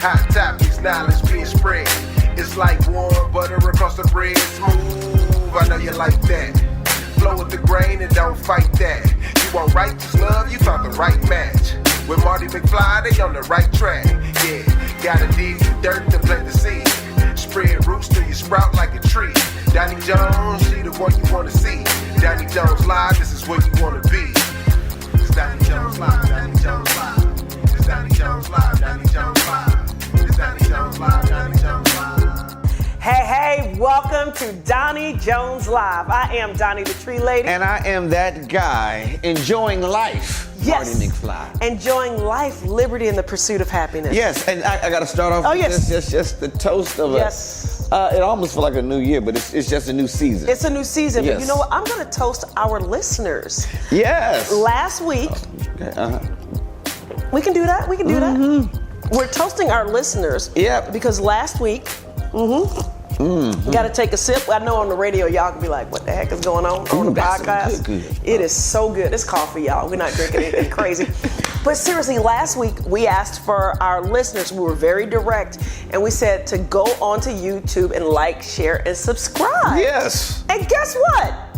Hot topics, knowledge being spread. It's like warm butter across the bread. Smooth, I know you like that. Flow with the grain and don't fight that. You want righteous love, you found the right match. With Marty McFly, they on the right track. Yeah, gotta dig the dirt to plant the seed. Spread roots till you sprout like a tree. Doni Jones, she the one you wanna see. Doni Jones live, this is where you wanna be. It's Doni Jones live, Doni Jones live. It's Doni Jones live, Doni Jones live. It's Doni Jones live, Doni Jones live. Hey, welcome to Doni Jones Live. I am Donnie the Tree Lady. And I am that guy enjoying life. Yes. Marty McFly. Enjoying life, liberty, and the pursuit of happiness. Yes, and I got to start off with just the toast of it almost feels like a new year, but it's just a new season. It's a new season, yes. But you know what? I'm going to toast our listeners. Yes. Last week, we can do that. We can do that. We're toasting our listeners. Yeah. Because last week, got to take a sip. I know on the radio, y'all can be like, what the heck is going on the podcast? Good. It is so good. It's coffee, y'all. We're not drinking anything crazy. But seriously, last week, we asked for our listeners. We were very direct. And we said to go onto YouTube and like, share, and subscribe. Yes. And guess what?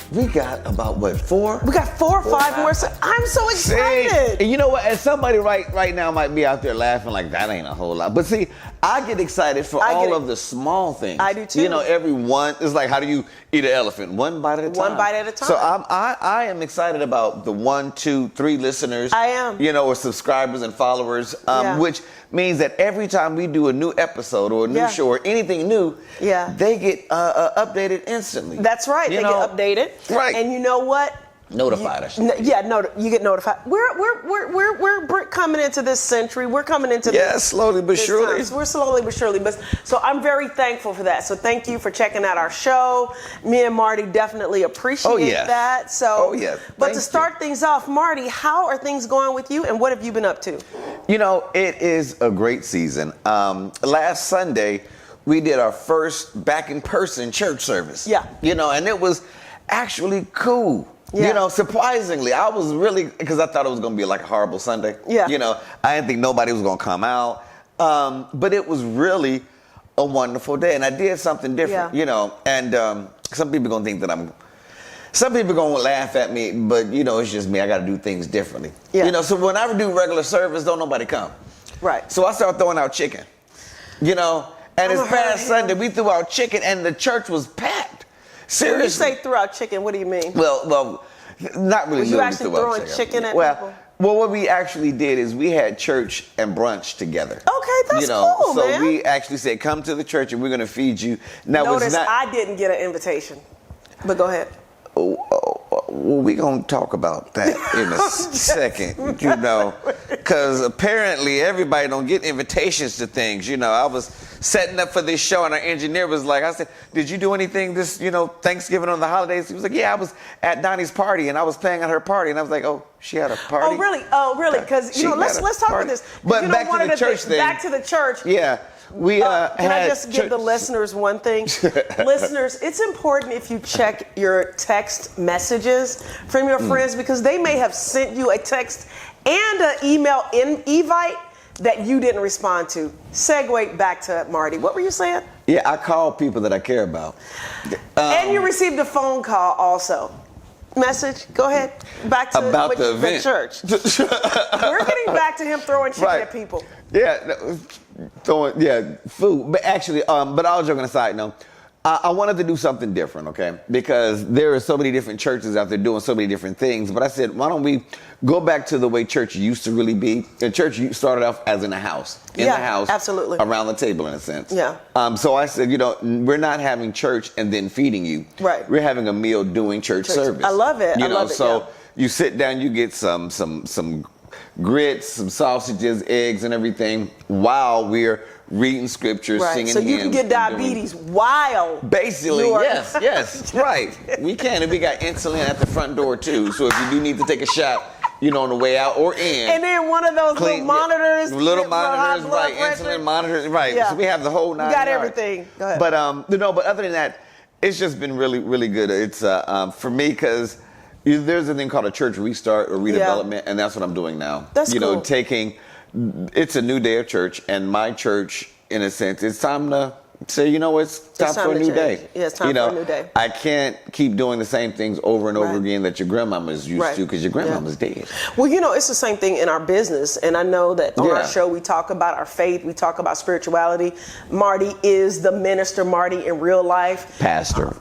We got about, four? We got four or five more. So I'm so excited. And you know what? And somebody right now might be out there laughing like that ain't a whole lot. But see, I get excited for all of the small things. I do too. You know, every one is like, how do you eat an elephant? One bite at a time. One bite at a time. So I am excited about the 1, 2, 3 listeners. I am. You know, or subscribers and followers, which means that every time we do a new episode or a new show or anything new, they get updated instantly. That's right. They get updated. Right. And you know what? Notified, I should say. You get notified. We're coming into this century. We're coming into this. Slowly but surely. We're slowly but surely. But so I'm very thankful for that. So thank you for checking out our show. Me and Marty definitely appreciate that. So, but to start things off, Marty, how are things going with you, and what have you been up to? You know, it is a great season. Last Sunday, we did our first back in person church service. Yeah. You know, and it was actually cool. Yeah. You know, surprisingly, I was really, because I thought it was going to be like a horrible Sunday. Yeah. You know, I didn't think nobody was going to come out. But it was really a wonderful day. And I did something different, you know. And some people are going to think that some people are going to laugh at me, but, you know, it's just me. I got to do things differently. Yeah. You know, so when I do regular service, don't nobody come. Right. So I started throwing out chicken, you know. And this past Sunday, we threw out chicken, and the church was packed. Seriously. When you say throw out chicken, what do you mean? Well, not really. Was you actually throwing chicken at people? Well, what we actually did is we had church and brunch together. Okay, that's cool, so man. we actually said, come to the church and we're going to feed you. Now, notice I didn't get an invitation, but go ahead. Well, we're going to talk about that in a second, you know, because apparently everybody don't get invitations to things. You know, I was setting up for this show and our engineer was like, I said, did you do anything this, you know, Thanksgiving on the holidays? He was like, yeah, I was at Donnie's party and I was playing at her party. And I was like, oh, she had a party? Oh, really? Because, you know, let's talk about this. But you know, back to the church thing. Back to the church. Yeah. We can I just give the listeners one thing? Listeners, it's important if you check your text messages from your friends, because they may have sent you a text and an email invite that you didn't respond to. Segue back to Marty. What were you saying? Yeah, I call people that I care about. And you received a phone call also. Message. Go ahead. Back to about the event. Church. We're getting back to him throwing chicken at people. Yeah, food. But actually, but all joking aside, no. I wanted to do something different, okay? Because there are so many different churches out there doing so many different things. But I said, why don't we go back to the way church used to really be? The church started off as in a house. In the house. Absolutely. Around the table, in a sense. Yeah. So I said, you know, we're not having church and then feeding you. Right. We're having a meal doing church service. I love it. You know, so you sit down, you get some grits, some sausages, eggs, and everything while we're reading scriptures, singing hymns. So you can get diabetes while basically, yes, right. We can, and we got insulin at the front door too. So if you do need to take a shot, you know, on the way out or in. And then one of those little monitors. Little monitors, right, insulin monitors, right. Yeah. So we have the whole 9 yards. We got yards. everything. Go ahead. But other than that, it's just been really, really good. It's for me, because there's a thing called a church restart or redevelopment, and that's what I'm doing now. That's you cool. know, taking it's a new day of church, and my church, in a sense, it's time to say, it's time for a new day. Yeah, it's time for a new day. I can't keep doing the same things over and over again that your grandmama's used to, because your grandmama's dead. Well, it's the same thing in our business, and I know that on our show we talk about our faith, we talk about spirituality. Mardy is the minister, Mardy in real life. Pastor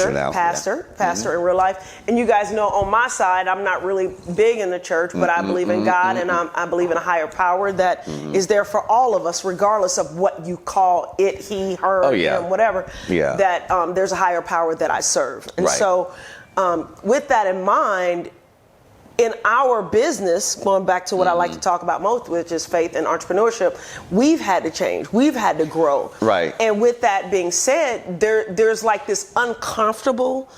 in real life. And you guys know on my side, I'm not really big in the church, but I believe in God, and I believe in a higher power that is there for all of us, regardless of what you call it, he, her, him, whatever, that there's a higher power that I serve. And so with that in mind, in our business, going back to what I like to talk about most, which is faith and entrepreneurship, we've had to change. We've had to grow. Right. And with that being said, there's like this uncomfortable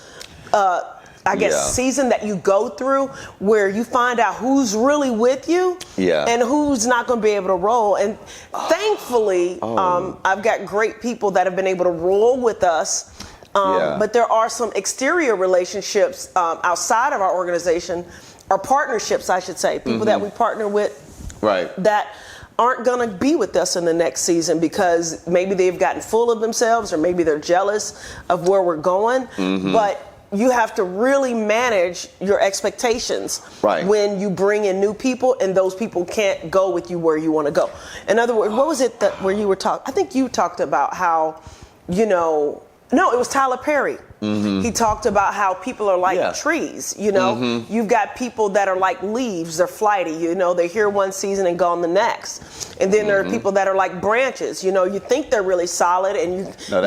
season that you go through where you find out who's really with you and who's not going to be able to roll. And thankfully, I've got great people that have been able to roll with us. But there are some exterior relationships outside of our organization, or partnerships, I should say, people that we partner with that aren't going to be with us in the next season because maybe they've gotten full of themselves or maybe they're jealous of where we're going. But you have to really manage your expectations when you bring in new people and those people can't go with you where you want to go. In other words, what was it where you were talking? I think you talked about how, no, it was Tyler Perry. He talked about how people are like trees, You've got people that are like leaves, they're flighty, they're here one season and gone the next. And then there are people that are like branches, you think they're really solid and you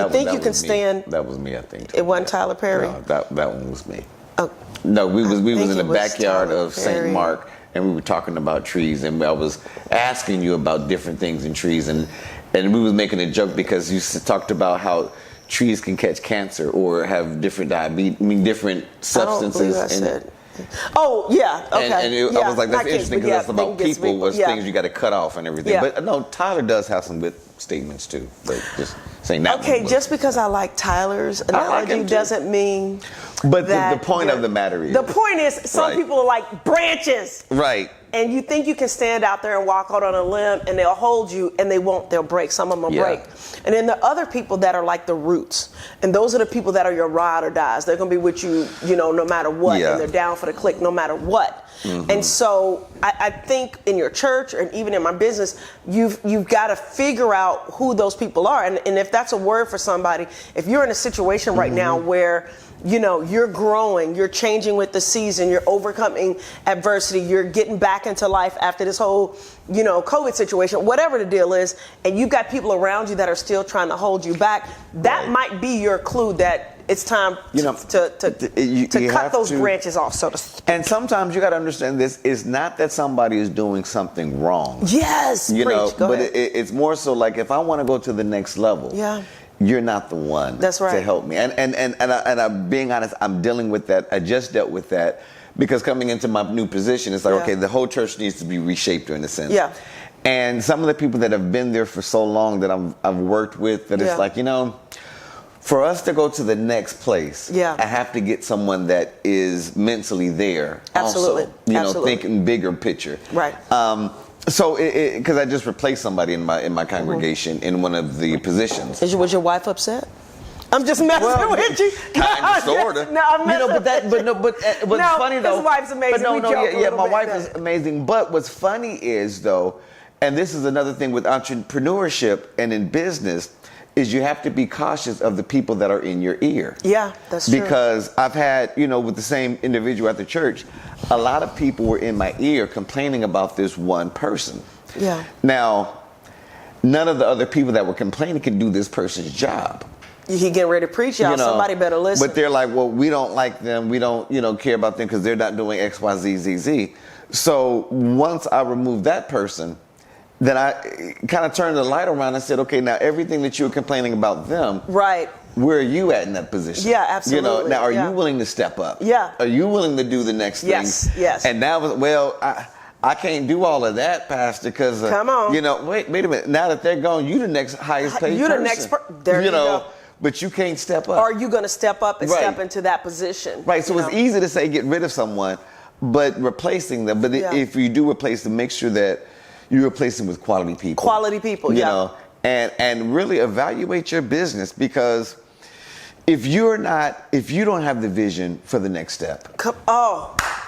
think you can stand. That was me, I think. It wasn't Tyler Perry? No, that one was me. Oh, no, we was in the backyard of St. Mark, and we were talking about trees, and I was asking you about different things in trees, and we was making a joke because you talked about how trees can catch cancer or have different different substances. I don't believe I said. Oh, yeah, okay. And I was like, that's interesting because that's about people was things you got to cut off and everything. But no, Tyler does have some good statements too. But just saying that. Okay, just because I like Tyler's analogy doesn't mean. But the point of the matter is. The point is, some people are like branches. Right. And you think you can stand out there and walk out on a limb and they'll hold you and they won't, they'll break. Some of them will break. And then the other people that are like the roots. And those are the people that are your ride or dies. They're going to be with you, no matter what. And they're down for the click no matter what. And so I think in your church and even in my business, you've got to figure out who those people are. And if that's a word for somebody, if you're in a situation right now where you're growing, you're changing with the season, you're overcoming adversity, you're getting back into life after this whole, COVID situation, whatever the deal is, and you've got people around you that are still trying to hold you back, that might be your clue that it's time to cut those branches off, so to speak. And sometimes you got to understand this is not that somebody is doing something wrong. Yes, but it's more so like if I want to go to the next level. You're not the one to help me. And I'm being honest, I'm dealing with that. I just dealt with that because coming into my new position, it's like, okay, the whole church needs to be reshaped in a sense. And some of the people that have been there for so long that I've worked with, that it's like, for us to go to the next place, I have to get someone that is mentally there. Absolutely. Also, thinking bigger picture. Right. So, because I just replaced somebody in my congregation in one of the positions. Was your wife upset? I'm just messing with you. Kind of, sort of. No, I'm messing but what's funny though? His wife's amazing. My wife is amazing. But what's funny is though, and this is another thing with entrepreneurship and in business, is you have to be cautious of the people that are in your ear. Yeah, that's true. Because I've had, with the same individual at the church, a lot of people were in my ear complaining about this one person. Yeah. Now, none of the other people that were complaining could do this person's job. He getting ready to preach, y'all. Somebody better listen. But they're like, well, we don't like them. We don't, care about them because they're not doing X, Y, Z, Z, Z. So once I removed that person, then I kind of turned the light around and said, okay, now everything that you were complaining about them, right? Where are you at in that position? Yeah, absolutely. Now are you willing to step up? Yeah. Are you willing to do the next thing? Yes. And now, I can't do all of that, Pastor, because come on. Wait a minute. Now that they're gone, you the next highest paid person. You the next there you go. But you can't step up. Are you going to step up and step into that position? Right. So it's easy to say get rid of someone, but replacing them. But if you do replace them, make sure that you replace them with quality people. Quality people, you know, and really evaluate your business, because if you don't have the vision for the next step,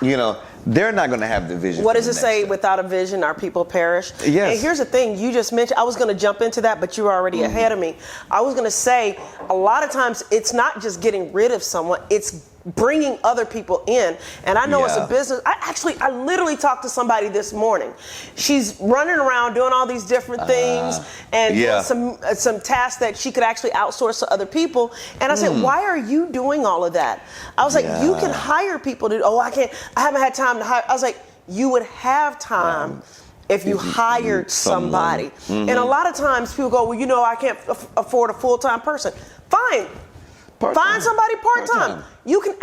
you know, they're not going to have the vision. What does it say? Without a vision, our people perish. Yes. And here's the thing you just mentioned. I was going to jump into that, but you're already ahead of me. I was going to say, a lot of times it's not just getting rid of someone, it's bringing other people in. And I know as a business, I literally talked to somebody this morning. She's running around doing all these different things and doing some tasks that she could actually outsource to other people. And I said, why are you doing all of that? I was like, you can hire people to, I haven't had time to hire. I was like, you would have time if you hired somebody. And a lot of times people go, well, you know, I can't afford a full-time person. Fine. Find somebody part-time. You can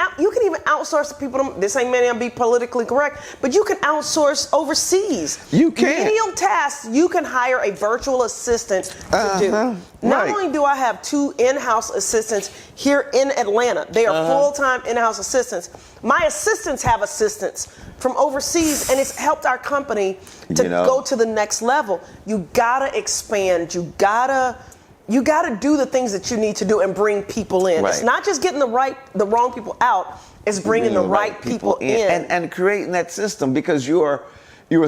even outsource the people. This ain't meant to be politically correct, but you can outsource overseas. You can. Menial tasks, you can hire a virtual assistant to do. Not only do I have 2 in-house assistants here in Atlanta, they are full-time in-house assistants. My assistants have assistants from overseas, and it's helped our company to go to the next level. You gotta expand. You gotta do the things that you need to do and bring people in. It's not just getting the wrong people out. It's bringing the right people in. And creating that system, because you were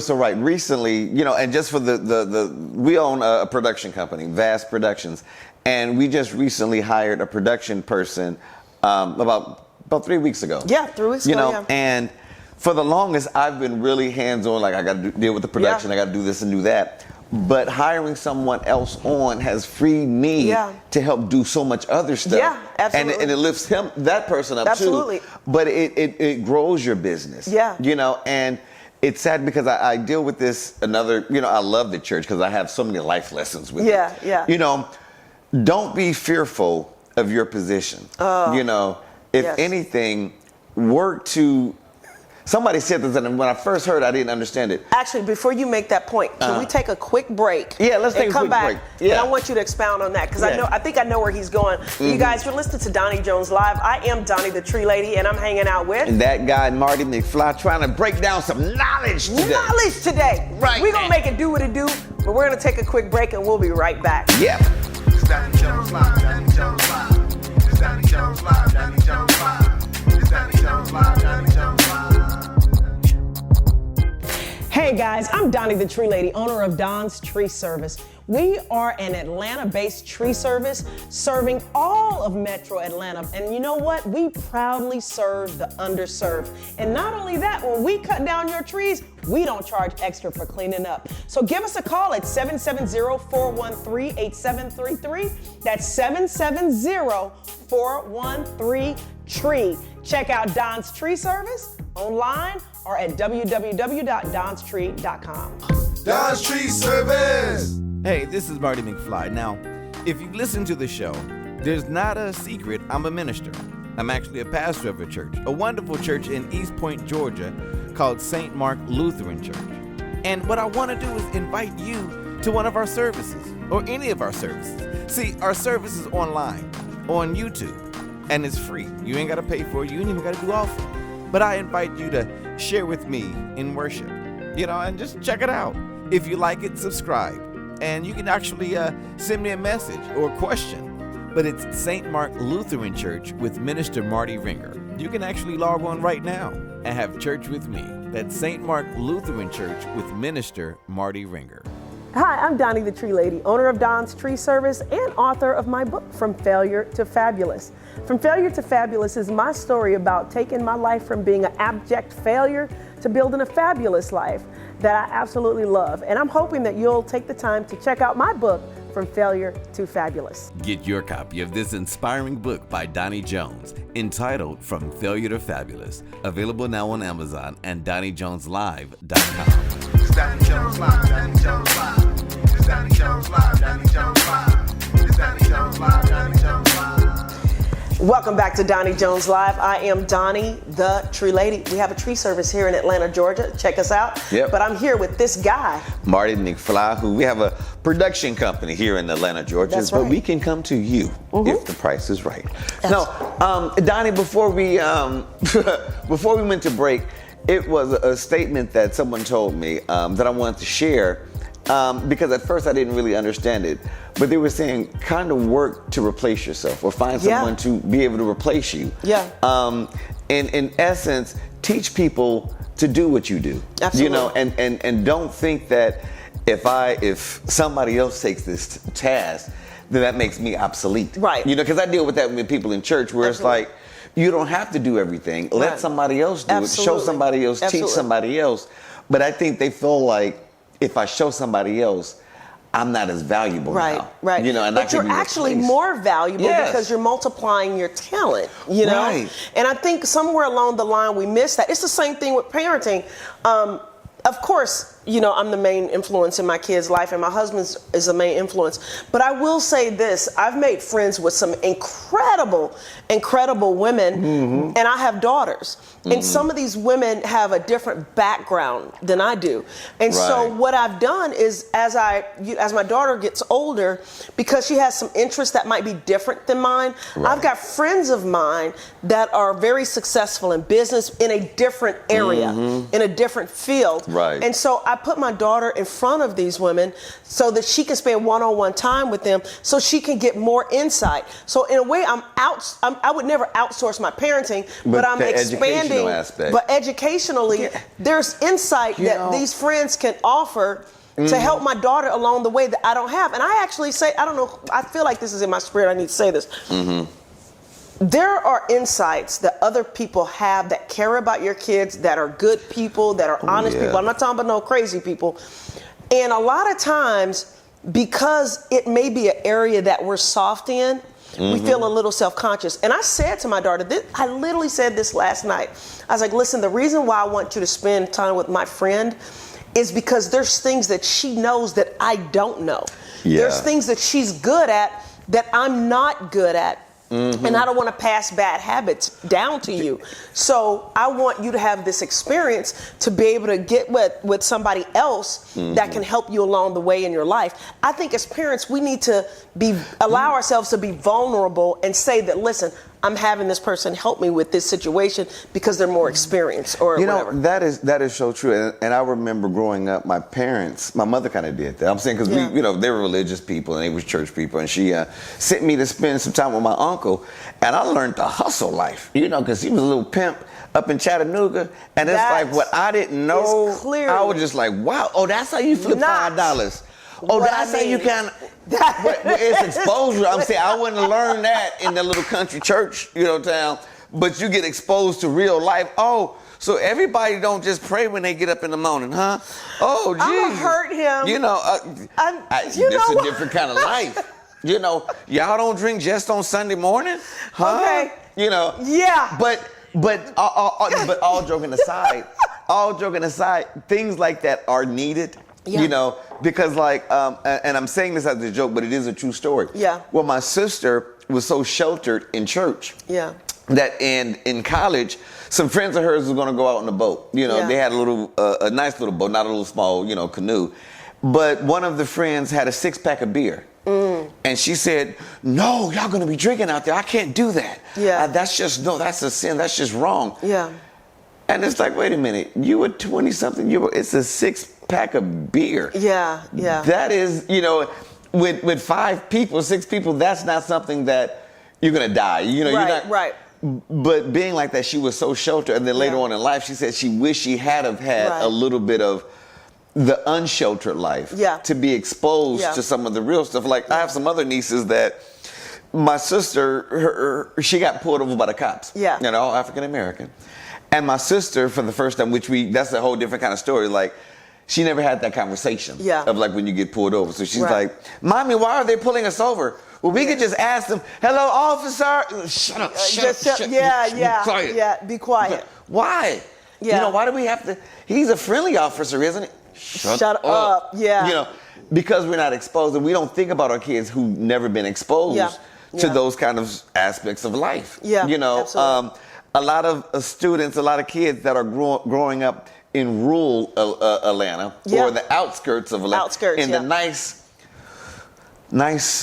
so right. Recently, you know, and just for we own a production company, Vast Productions, and we just recently hired a production person about 3 weeks ago. Yeah, 3 weeks ago. You know, and for the longest, I've been really hands-on. Like, I got to deal with the production. I got to do this and do that. But hiring someone else on has freed me to help do so much other stuff. Yeah, absolutely. And it lifts that person up too. But it grows your business. Yeah. You know, and it's sad because I deal with this I love the church because I have so many life lessons with it. Yeah. You know, don't be fearful of your position. You know, if anything, work to. Somebody said this, and when I first heard it, I didn't understand it. Actually, before you make that point, can we take a quick break? Yeah, let's take a quick break. And I want you to expound on that, because I think I know where he's going. You guys, you're listening to Doni Jones Live. I am Doni the Tree Lady, and I'm hanging out with... And that guy, Mardy McFly, trying to break down some knowledge today. Right. We're going to make it do what it do, but we're going to take a quick break, and we'll be right back. Yep. It's Doni Jones Live, Doni Jones Live. It's Doni Jones Live, Doni Jones Live. It's Doni Jones Live, Doni Jones Live. Hey guys, I'm Doni the Tree Lady, owner of Don's Tree Service. We are an Atlanta-based tree service serving all of Metro Atlanta. And you know what? We proudly serve the underserved. And not only that, when we cut down your trees, we don't charge extra for cleaning up. So give us a call at 770-413-8733. That's 770-413-TREE. Check out Don's Tree Service online or at www.donstree.com. Don's Tree Service! Hey, this is Marty McFly. Now, if you listen to the show, there's not a secret I'm a minister. I'm actually a pastor of a church, a wonderful church in East Point, Georgia, called St. Mark Lutheran Church. And what I want to do is invite you to one of our services, or any of our services. See, our service is online, on YouTube, and it's free. You ain't got to pay for it. You ain't even got to do offering. But I invite you to share with me in worship, and just check it out. If you like it, subscribe. And you can actually send me a message or a question. But it's St. Mark Lutheran Church with Minister Mardy Ringer. You can actually log on right now and have church with me. That's St. Mark Lutheran Church with Minister Mardy Ringer. Hi, I'm Doni the Tree Lady, owner of Don's Tree Service and author of my book, From Failure to Fabulous. From Failure to Fabulous is my story about taking my life from being an abject failure to building a fabulous life that I absolutely love. And I'm hoping that you'll take the time to check out my book, From Failure to Fabulous. Get your copy of this inspiring book by Doni Jones, entitled From Failure to Fabulous, available now on Amazon and DoniJonesLive.com. It's Doni Jones Live, Doni Jones Live. It's Doni Jones Live, Doni Jones Live. It's Doni Jones Live, Doni Jones Live. Welcome back to Doni Jones Live. I am Doni the Tree Lady. We have a tree service here in Atlanta, Georgia. Check us out. Yep. But I'm here with this guy, Marty McFly, who we have a production company here in Atlanta, Georgia. That's right. But we can come to you if the price is right. Now, Doni, before we went to break, it was a statement that someone told me that I wanted to share. because at first I didn't really understand it, but they were saying kind of work to replace yourself or find someone to be able to replace you. Yeah. In essence, teach people to do what you do. Absolutely. You know, and don't think that if somebody else takes this task, then that makes me obsolete. Right. You know, because I deal with that with people in church where Absolutely. it's like, you don't have to do everything. Let Right. somebody else do it. Show somebody else. Absolutely. Teach somebody else. But I think they feel like if I show somebody else, I'm not as valuable now. Right. You know, and but you're actually more valuable because you're multiplying your talent, you know? Right. And I think somewhere along the line we missed that. It's the same thing with parenting. Of course, you know, I'm the main influence in my kids' life, and my husband is the main influence. But I will say this, I've made friends with some incredible women, and I have daughters. And some of these women have a different background than I do. And so what I've done is as my daughter gets older, because she has some interests that might be different than mine, I've got friends of mine that are very successful in business in a different area, in a different field. Right. And so I put my daughter in front of these women so that she can spend one-on-one time with them so she can get more insight. So in a way, I would never outsource my parenting, but I'm expanding. But educationally, there's insight that these friends can offer to help my daughter along the way that I don't have. And I actually say, I don't know, I feel like this is in my spirit, I need to say this. There are insights that other people have that care about your kids, that are good people, that are honest people. I'm not talking about no crazy people. And a lot of times, because it may be an area that we're soft in, we feel a little self-conscious. And I said to my daughter, I literally said this last night. I was like, listen, the reason why I want you to spend time with my friend is because there's things that she knows that I don't know. There's things that she's good at that I'm not good at. And I don't want to pass bad habits down to you. So I want you to have this experience to be able to get with somebody else that can help you along the way in your life. I think as parents, we need to allow ourselves to be vulnerable and say that, listen, I'm having this person help me with this situation because they're more experienced or whatever. You know, that is so true. And I remember growing up, my mother kind of did that. I'm saying because we, you know, they were religious people and they was church people, and she sent me to spend some time with my uncle, and I learned the hustle life. You know, because he was a little pimp up in Chattanooga, and it's like what I didn't know. I was just like, wow, oh, that's how you flip $5. Oh, that's how you can. It's exposure. I'm saying I wouldn't have learned that in the little country church, you know, town. But you get exposed to real life. Oh, so everybody don't just pray when they get up in the morning, huh? Oh, geez. I'm gonna hurt him. You know, it's a different kind of life. You know, y'all don't drink just on Sunday morning, huh? Okay. You know. Yeah. But all joking aside, things like that are needed. You know, because and I'm saying this as a joke, but it is a true story. Yeah. Well, my sister was so sheltered in church. Yeah. That in college, some friends of hers was going to go out on a boat. You know, they had a nice little boat, not a little small, you know, canoe. But one of the friends had a 6-pack of beer. And she said, no, y'all going to be drinking out there. I can't do that. Yeah. That's a sin. That's just wrong. Yeah. And it's like, wait a minute, you were 20-something, it's a 6-pack of beer. Yeah. That is, you know, with 5 people, 6 people, that's not something that you're gonna die. You know, you're not. Right. But being like that, she was so sheltered, and then later on in life, she said she wished she had had a little bit of the unsheltered life. To be exposed to some of the real stuff. Like I have some other nieces that. My sister, she got pulled over by the cops. Yeah. You know, all African American. And my sister, for the first time, that's a whole different kind of story. Like, she never had that conversation of like when you get pulled over. So she's like, Mommy, why are they pulling us over? Well, we could just ask them, hello, officer. Shut up, shut up. Yeah, be quiet. Yeah, be quiet. Why? Yeah. You know, why do we have to? He's a friendly officer, isn't he? Shut up. Yeah. You know, because we're not exposed, and we don't think about our kids who've never been exposed to those kind of aspects of life. Yeah, you know, absolutely. A lot of students, a lot of kids that are growing up in rural Atlanta or the outskirts of Atlanta, in the nice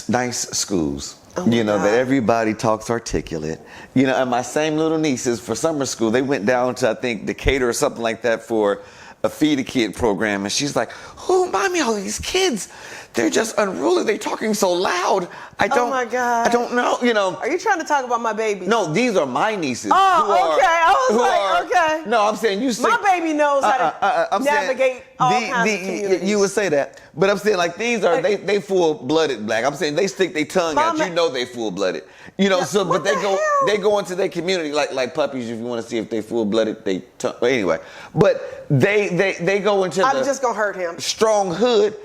schools. You know, that everybody talks articulate. You know, and my same little nieces for summer school, they went down to, I think, Decatur or something like that for a Feed a Kid program, and she's like, "Who remind me of all these kids? They're just unruly. They're talking so loud. Oh my God. I don't know. You know." Are you trying to talk about my baby? No, these are my nieces. Oh, okay. I was like, okay. No, I'm saying you. My baby knows how to navigate all kinds of communities. You would say that, but I'm saying like these are they full-blooded black. I'm saying they stick their tongue out. You know they full-blooded. You know, so but they go into their community like puppies. If you want to see if they full-blooded, they tongue. Anyway, but they go into. I'm just gonna hurt him. Strong hood,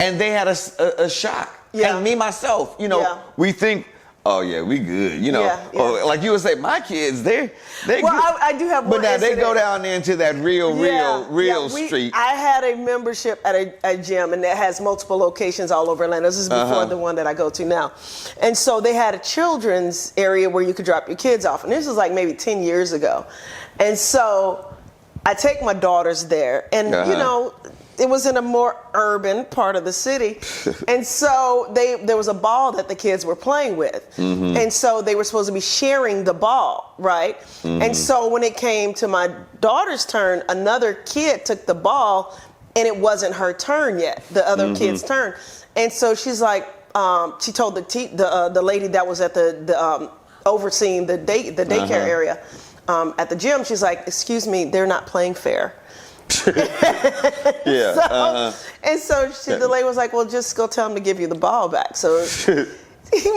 and they had a shock. Yeah. And me myself, you know, we think, oh yeah, we good. You know, or like you would say, my kids, they well, good. I do have one. But now incident. they go down there into that real street. I had a membership at a gym, and that has multiple locations all over Atlanta. This is before the one that I go to now. And so they had a children's area where you could drop your kids off. And this was like maybe 10 years ago. And so I take my daughters there, and you know, it was in a more urban part of the city. And so there was a ball that the kids were playing with. And so they were supposed to be sharing the ball, right? And so when it came to my daughter's turn, another kid took the ball, and it wasn't her turn yet, the other kid's turn. And so she's like, she told the lady that was at the overseeing the daycare area at the gym, she's like, excuse me, they're not playing fair. Yeah. And so the lady was like, well, just go tell him to give you the ball back. So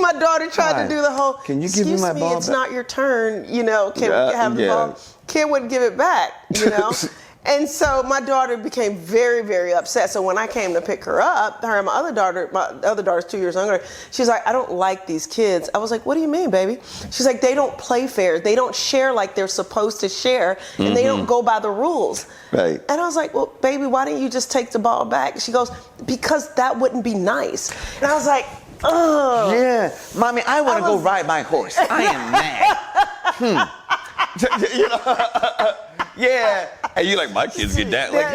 my daughter tried to do the whole, can you give me my ball it's back? not your turn, you know, can we have the ball? Kid wouldn't give it back, you know. And so my daughter became very, very upset. So when I came to pick her up, her and my other daughter's 2 years younger, she's like, I don't like these kids. I was like, what do you mean, baby? She's like, they don't play fair. They don't share like they're supposed to share, and they don't go by the rules. Right. And I was like, well, baby, why didn't you just take the ball back? She goes, because that wouldn't be nice. And I was like, oh. Yeah. Mommy, I want to go ride my horse. I am mad. You know? Yeah. And you like, my kids get that. Like,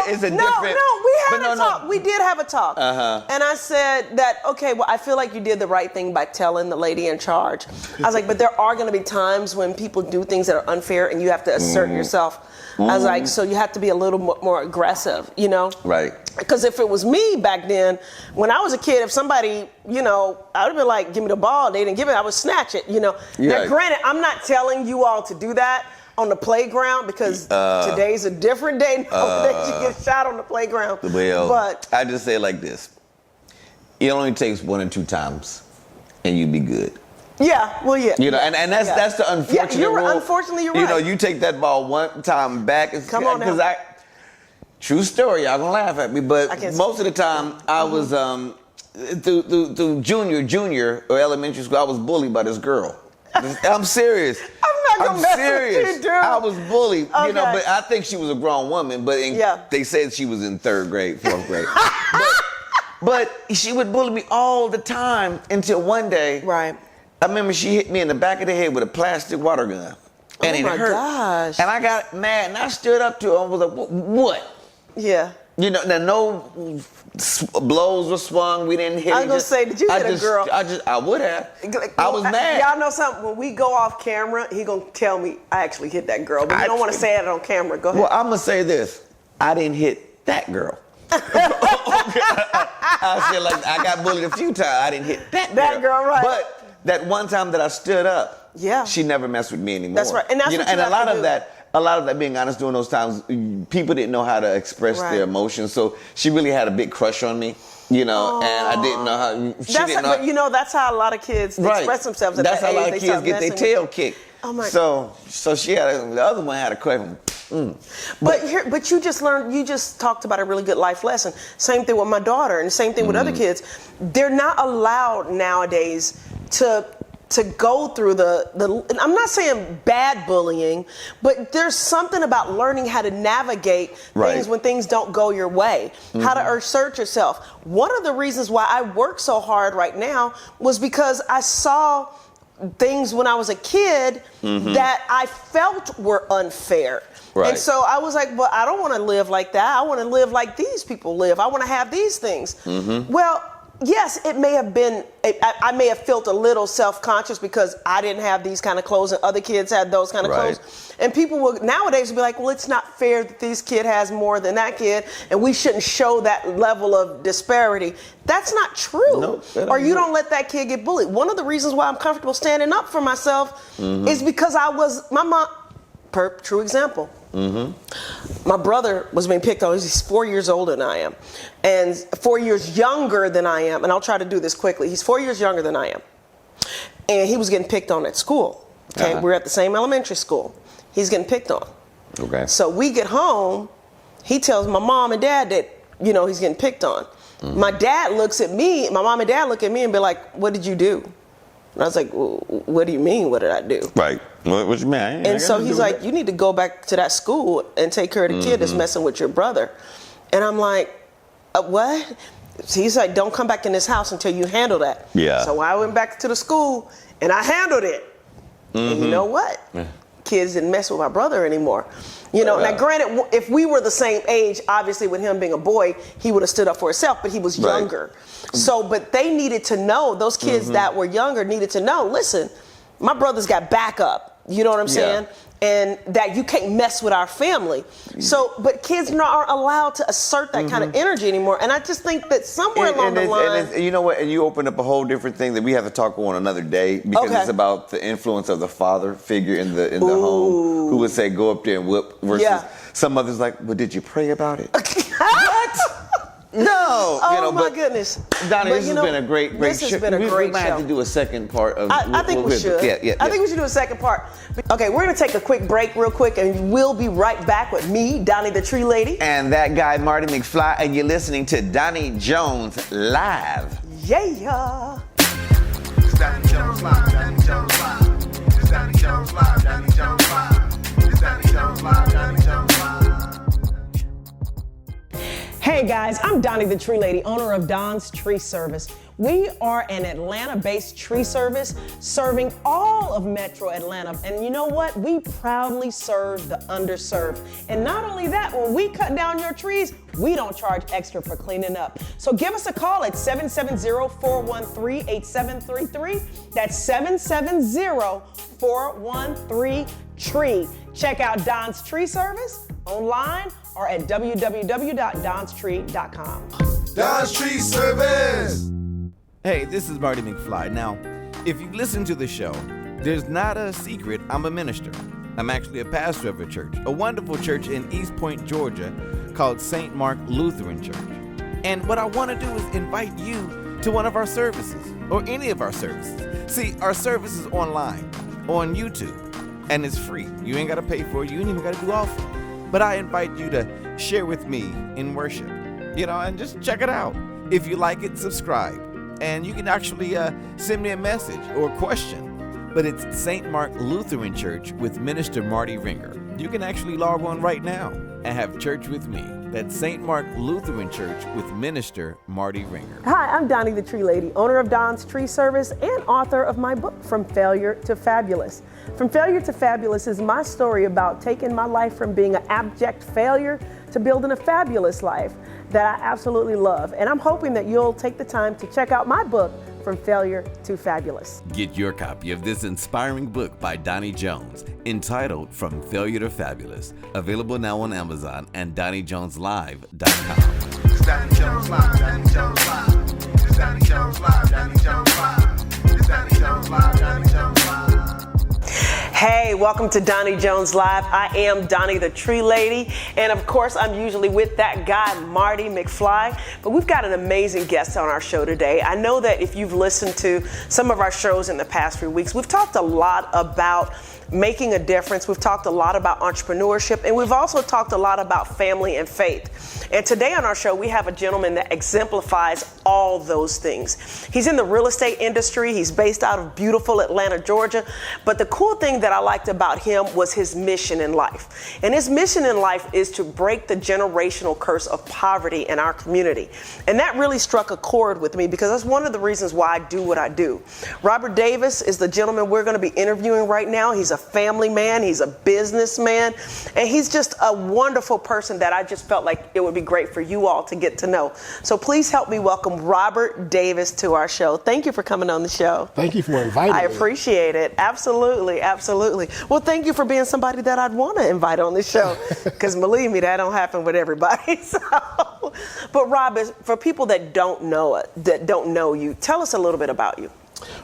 it's a different. No, we had a talk. We did have a talk. And I said that, okay, well, I feel like you did the right thing by telling the lady in charge. I was like, but there are going to be times when people do things that are unfair, and you have to assert yourself. I was like, so you have to be a little more aggressive, you know? Right. Because if it was me back then, when I was a kid, if somebody, you know, I would have been like, give me the ball. They didn't give it. I would snatch it, you know? Now, granted, I'm not telling you all to do that on the playground, because today's a different day now that you get shot on the playground. Well, but I just say it like this. It only takes 1 or 2 times, and you be good. Yeah, well, yeah. You know, and that's the unfortunate rule. Unfortunately, you're right. You know, you take that ball one time back. Come on now. True story, y'all gonna laugh at me, but most of the time I was through junior or elementary school, I was bullied by this girl. I'm serious. I'm serious. With you, dude. I was bullied, you know, Okay. but I think she was a grown woman. But they said she was in 3rd grade, 4th grade. but she would bully me all the time until one day. Right. I remember she hit me in the back of the head with a plastic water gun. And it hurt. Gosh. And I got mad, and I stood up to her and was like, what? Yeah. You know, now no blows were swung. We didn't hit. I was gonna say, did you hit a girl? I would have. I was mad. Y'all know something? When we go off camera, he gonna tell me I actually hit that girl. But you don't want to say it on camera. Go ahead. Well, I'm gonna say this. I didn't hit that girl. I said, like, I got bullied a few times. I didn't hit that girl, right? But that one time that I stood up, she never messed with me anymore. That's right, and that's what you and have a lot to of do. that, being honest, during those times, people didn't know how to express their emotions. So she really had a big crush on me, you know, and I didn't know how. But you know, that's how a lot of kids express themselves at that age. That's how a lot of kids get their tail kicked. Oh my. So she had the other one had a question. But you just learned. You just talked about a really good life lesson. Same thing with my daughter, and same thing with other kids. They're not allowed nowadays to go through the. I'm not saying bad bullying, but there's something about learning how to navigate things when things don't go your way. How to assert yourself. One of the reasons why I work so hard right now was because I saw things when I was a kid that I felt were unfair. Right. And so I was like, well, I don't want to live like that. I want to live like these people live. I want to have these things. Well, yes, it may have been, I may have felt a little self-conscious because I didn't have these kind of clothes and other kids had those kind of clothes. And people will nowadays be like, well, it's not fair that this kid has more than that kid and we shouldn't show that level of disparity. That's not true. No, or you don't let that kid get bullied. One of the reasons why I'm comfortable standing up for myself is because my mom, true example. My brother was being picked on. He's 4 years older than I am, and 4 years younger than I am. And I'll try to do this quickly. He's 4 years younger than I am, and he was getting picked on at school. Okay, we're at the same elementary school. He's getting picked on. Okay. So we get home. He tells my mom and dad that he's getting picked on. My dad looks at me. My mom and dad look at me and be like, "What did you do?" And I was like, well, what do you mean, what did I do? Right. What you mean? And so he's like, you need to go back to that school and take care of the kid that's messing with your brother. And I'm like, what? So he's like, don't come back in this house until you handle that. Yeah. So I went back to the school and I handled it. And you know what? Kids didn't mess with my brother anymore. Now granted, if we were the same age, obviously with him being a boy, he would have stood up for himself, but he was younger. So, but they needed to know, those kids that were younger needed to know, listen, my brother's got backup, you know what I'm saying? And that you can't mess with our family. So, but kids aren't allowed to assert that kind of energy anymore. And I just think that somewhere along the line. And you know what? And you open up a whole different thing that we have to talk on another day because it's about the influence of the father figure in the home who would say, go up there and whoop versus some others like, well, did you pray about it? What? No, my goodness, Donnie, this has been a great This has been a great show. We might have to do a second part of. I think we should. Yeah. I think we should do a second part. Okay, we're gonna take a quick break, real quick, and we'll be right back with me, Doni the Tree Lady, and that guy Marty McFly, and you're listening to Doni Jones Live. Yeah. It's Doni Jones Live. Doni Jones Live. It's Doni Jones Live. Doni Jones Live. It's Doni Jones Live. Doni Jones Live. Hey guys, I'm Doni the Tree Lady, owner of Don's Tree Service. We are an Atlanta-based tree service serving all of Metro Atlanta. And you know what? We proudly serve the underserved. And not only that, when we cut down your trees, we don't charge extra for cleaning up. So give us a call at 770-413-8733. That's 770-413-TREE. Check out Don's Tree Service online or at www.donstree.com. Don's Tree Service. Hey, this is Marty McFly. Now, if you listen to the show, there's not a secret I'm a minister. I'm actually a pastor of a church, a wonderful church in East Point, Georgia, called St. Mark Lutheran Church. And what I want to do is invite you to one of our services, or any of our services. See, our service is online, on YouTube, and it's free. You ain't got to pay for it. You ain't even got to do offering. But I invite you to share with me in worship, and just check it out. If you like it, subscribe. And you can actually send me a message or a question. But it's St. Mark Lutheran Church with Minister Mardy Ringer. You can actually log on right now and have church with me. That's St. Mark Lutheran Church with Minister Mardy Ringer. Hi, I'm Doni the Tree Lady, owner of Don's Tree Service and author of my book, From Failure to Fabulous. From Failure to Fabulous is my story about taking my life from being an abject failure to building a fabulous life that I absolutely love. And I'm hoping that you'll take the time to check out my book, From Failure to Fabulous. Get your copy of this inspiring book by Doni Jones entitled From Failure to Fabulous. Available now on Amazon and DoniJonesLive.com. It's Doni Jones Live. Doni Jones Live. It's Doni Jones Live. Doni Jones Live. It's Doni Jones Live. Doni Jones Live. Hey, welcome to Doni Jones Live. I am Doni the Tree Lady, and of course I'm usually with that guy Marty McFly, but we've got an amazing guest on our show today. I know that if you've listened to some of our shows in the past few weeks, we've talked a lot about making a difference. We've talked a lot about entrepreneurship, and we've also talked a lot about family and faith. And today on our show, we have a gentleman that exemplifies all those things. He's in the real estate industry. He's based out of beautiful Atlanta, Georgia. But the cool thing that that I liked about him was his mission in life. And his mission in life is to break the generational curse of poverty in our community. And that really struck a chord with me because that's one of the reasons why I do what I do. Robert Davis is the gentleman we're going to be interviewing right now. He's a family man, he's a businessman, and he's just a wonderful person that I just felt like it would be great for you all to get to know. So please help me welcome Robert Davis to our show. Thank you for coming on the show. Thank you for inviting me. I appreciate it. Absolutely, absolutely. Well, thank you for being somebody that I'd want to invite on the show, because believe me, that don't happen with everybody. So, but Rob, for people that don't know you, tell us a little bit about you.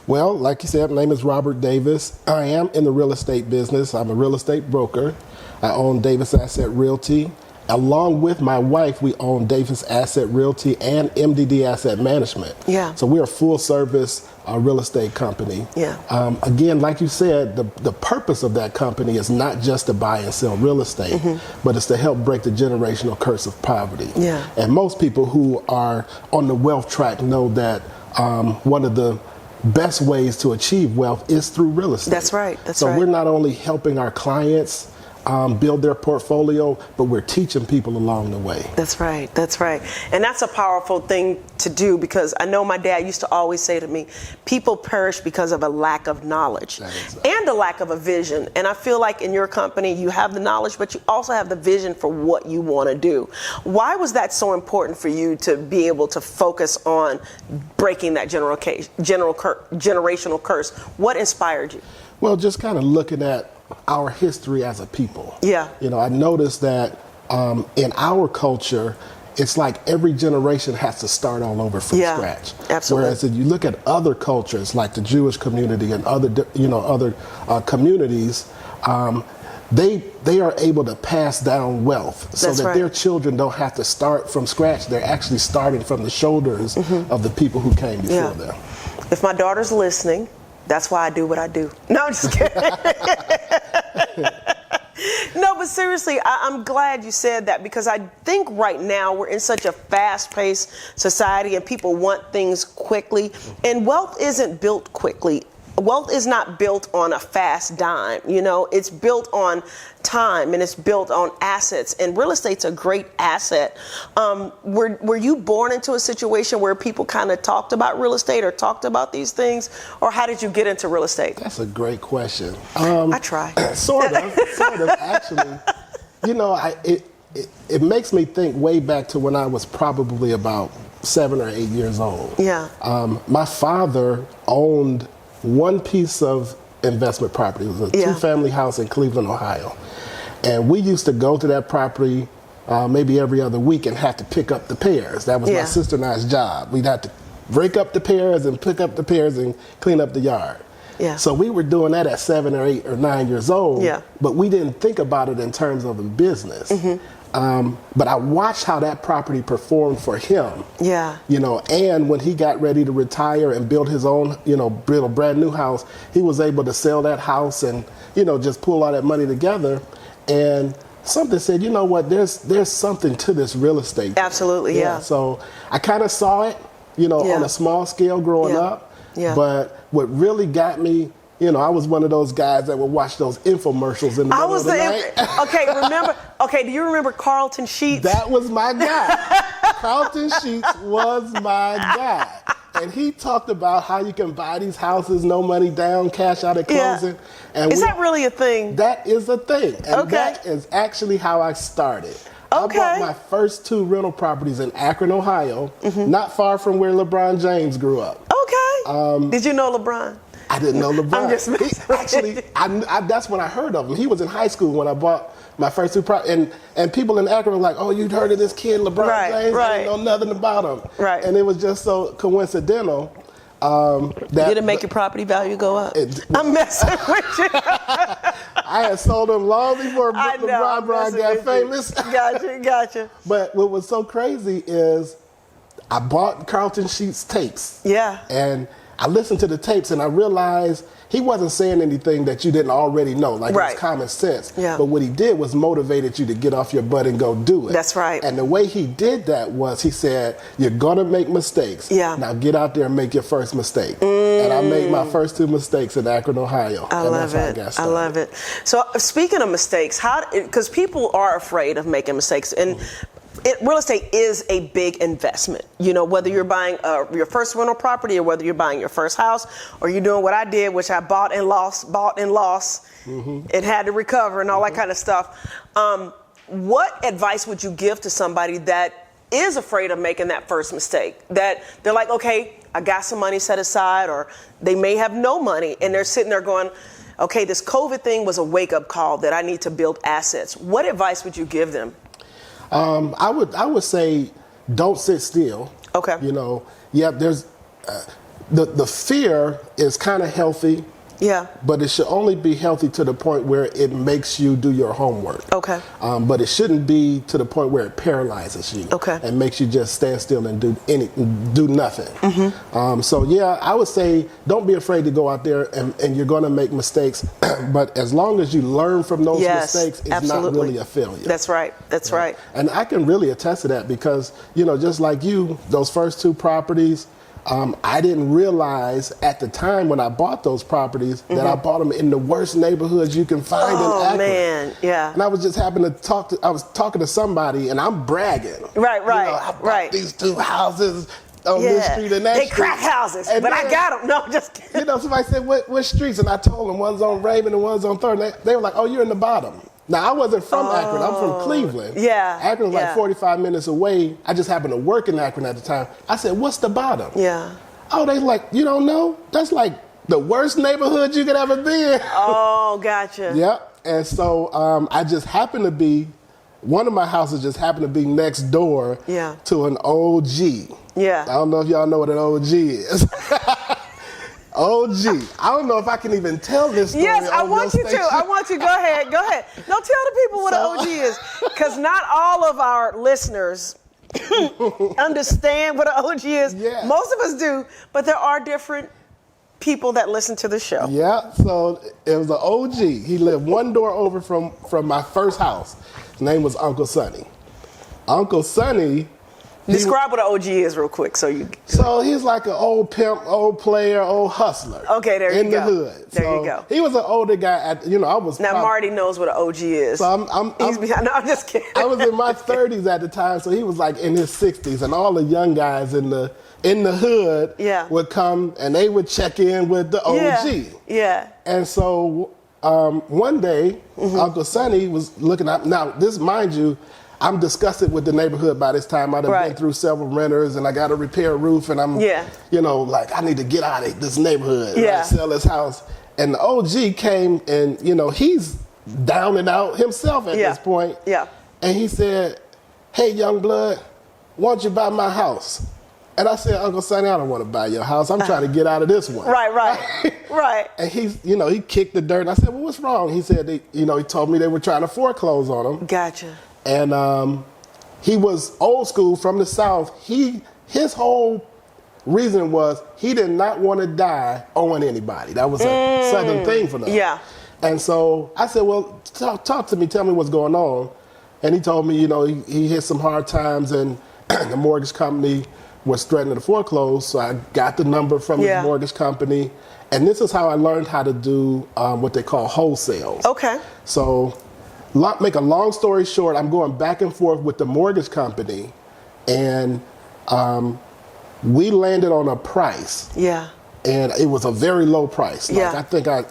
Well, like you said, my name is Robert Davis. I am in the real estate business. I'm a real estate broker. I own Davis Asset Realty. Along with my wife, we own Davis Asset Realty and MDD Asset Management. Yeah. So we're a full service real estate company. Yeah. Again, like you said, the purpose of that company is not just to buy and sell real estate, but it's to help break the generational curse of poverty. Yeah. And most people who are on the wealth track know that one of the best ways to achieve wealth is through real estate. That's right. That's so right. We're not only helping our clients build their portfolio, but we're teaching people along the way. That's right. That's right. And that's a powerful thing to do, because I know my dad used to always say to me, people perish because of a lack of knowledge and a lack of a vision. And I feel like in your company, you have the knowledge, but you also have the vision for what you want to do. Why was that so important for you to be able to focus on breaking that generational curse? What inspired you? Well, just kind of looking at our history as a people. Yeah. You know, I noticed that in our culture, it's like every generation has to start all over from scratch. Absolutely. Whereas if you look at other cultures, like the Jewish community and other communities, they are able to pass down wealth so that their children don't have to start from scratch. They're actually starting from the shoulders of the people who came before them. If my daughter's listening, that's why I do what I do. No, I'm just kidding. No, but seriously, I'm glad you said that, because I think right now we're in such a fast-paced society and people want things quickly, and wealth isn't built quickly. Wealth is not built on a fast dime, you know, it's built on time and it's built on assets, and real estate's a great asset. Were you born into a situation where people kind of talked about real estate or talked about these things, or how did you get into real estate? That's a great question. I try. Sort of, actually. You know, it makes me think way back to when I was probably about 7 or 8 years old. Yeah. My father owned one piece of investment property. It was a two-family house in Cleveland, Ohio. And we used to go to that property maybe every other week and have to pick up the pears. That was my sister and I's job. We'd have to break up the pears and pick up the pears and clean up the yard. Yeah. So we were doing that at 7 or 8 or 9 years old, but we didn't think about it in terms of a business. But I watched how that property performed for him. Yeah. You know, and when he got ready to retire and build his own, build a brand new house, he was able to sell that house and, just pull all that money together. And something said, you know what, there's something to this real estate thing. Absolutely, yeah. So I kind of saw it, on a small scale growing up. Yeah. But what really got me, I was one of those guys that would watch those infomercials in the middle of the night. Okay, do you remember Carlton Sheets? That was my guy. Carlton Sheets was my guy. And he talked about how you can buy these houses, no money down, cash out at closing. And is that really a thing? That is a thing. And that is actually how I started. I bought my first 2 rental properties in Akron, Ohio, not far from where LeBron James grew up. Okay. Did you know LeBron? I didn't know LeBron. I'm just messing. That's when I heard of him. He was in high school when I bought my first 2 properties. And people in Akron were like, oh, you'd heard of this kid, LeBron James? I didn't know nothing about him. Right. And it was just so coincidental. Did it make your property value go up? I'm messing with you. I had sold them long before LeBron got famous. Gotcha. But what was so crazy is I bought Carlton Sheets tapes. Yeah. And I listened to the tapes and I realized he wasn't saying anything that you didn't already know, like it was common sense. Yeah. But what he did was motivated you to get off your butt and go do it. That's right. And the way he did that was he said, you're gonna make mistakes. Yeah. Now get out there and make your first mistake. And I made my first 2 mistakes in Akron, Ohio. I love it. I love it. So speaking of mistakes, because people are afraid of making mistakes, and real estate is a big investment. You know, whether you're buying your first rental property or whether you're buying your first house, or you're doing what I did, which I bought and lost, and had to recover and all that kind of stuff. What advice would you give to somebody that is afraid of making that first mistake? That they're like, okay, I got some money set aside, or they may have no money, and they're sitting there going, okay, this COVID thing was a wake-up call that I need to build assets. What advice would you give them? I would say don't sit still. Okay. You know, there's the fear is kind of healthy. Yeah. But it should only be healthy to the point where it makes you do your homework. Okay. But it shouldn't be to the point where it paralyzes you. Okay. And makes you just stand still and do nothing. So yeah, I would say don't be afraid to go out there and you're going to make mistakes. But as long as you learn from those mistakes, it's not really a failure. That's right. That's right. And I can really attest to that because, you know, just like you, those first 2 properties, I didn't realize at the time when I bought those properties that I bought them in the worst neighborhoods you can find in Akron. Oh man, yeah. And I was just happening to I was talking to somebody and I'm bragging. Right, You know, I bought these 2 houses on this street and that street. They crack houses, but I got them. No, just kidding. You know, somebody said, what streets? And I told them one's on Raven and one's on 3rd. And they were like, oh, you're in the bottom. Now, I wasn't from Akron. I'm from Cleveland. Yeah. Akron was like 45 minutes away. I just happened to work in Akron at the time. I said, what's the bottom? Yeah. Oh, they like, you don't know? That's like the worst neighborhood you could ever be in. Oh, gotcha. Yep. And so I just happened to be, one of my houses just happened to be next door to an OG. Yeah. I don't know if y'all know what an OG is. OG. I don't know if I can even tell this story. Yes, I want you to. I want you. Go ahead. Go ahead. No, tell the people what an OG is. Because not all of our listeners understand what an OG is. Yeah. Most of us do, but there are different people that listen to the show. Yeah, so it was an OG. He lived one door over from my first house. His name was Uncle Sonny. Uncle Sonny. Describe what an OG is real quick. So he's like an old pimp, old player, old hustler. Okay, there you go. In the hood. There you go. He was an older guy. I was. Now Marty knows what an OG is. So I'm just kidding. I was in my 30s at the time, so he was like in his 60s, and all the young guys in the hood would come and they would check in with the OG. Yeah. And so one day, Uncle Sonny was looking up. Now, this, mind you, I'm disgusted with the neighborhood by this time. I'd have been through several renters, and I got to repair a roof, and I'm, like, I need to get out of this neighborhood, sell this house. And the OG came, and, he's down and out himself at this point. Yeah. And he said, hey, young blood, why don't you buy my house? And I said, Uncle Sonny, I don't want to buy your house. I'm trying to get out of this one. Right. And he kicked the dirt. And I said, well, what's wrong? He said, he told me they were trying to foreclose on him. Gotcha. And he was old school from the South. His whole reason was he did not want to die owing anybody. That was a Southern thing for them. Yeah. And so I said, well, talk to me. Tell me what's going on. And he told me, he hit some hard times and the mortgage company was threatening to foreclose. So I got the number from his mortgage company. And this is how I learned how to do what they call wholesales. Okay. So make a long story short, I'm going back and forth with the mortgage company, and we landed on a price. Yeah. And it was a very low price. Like, I think I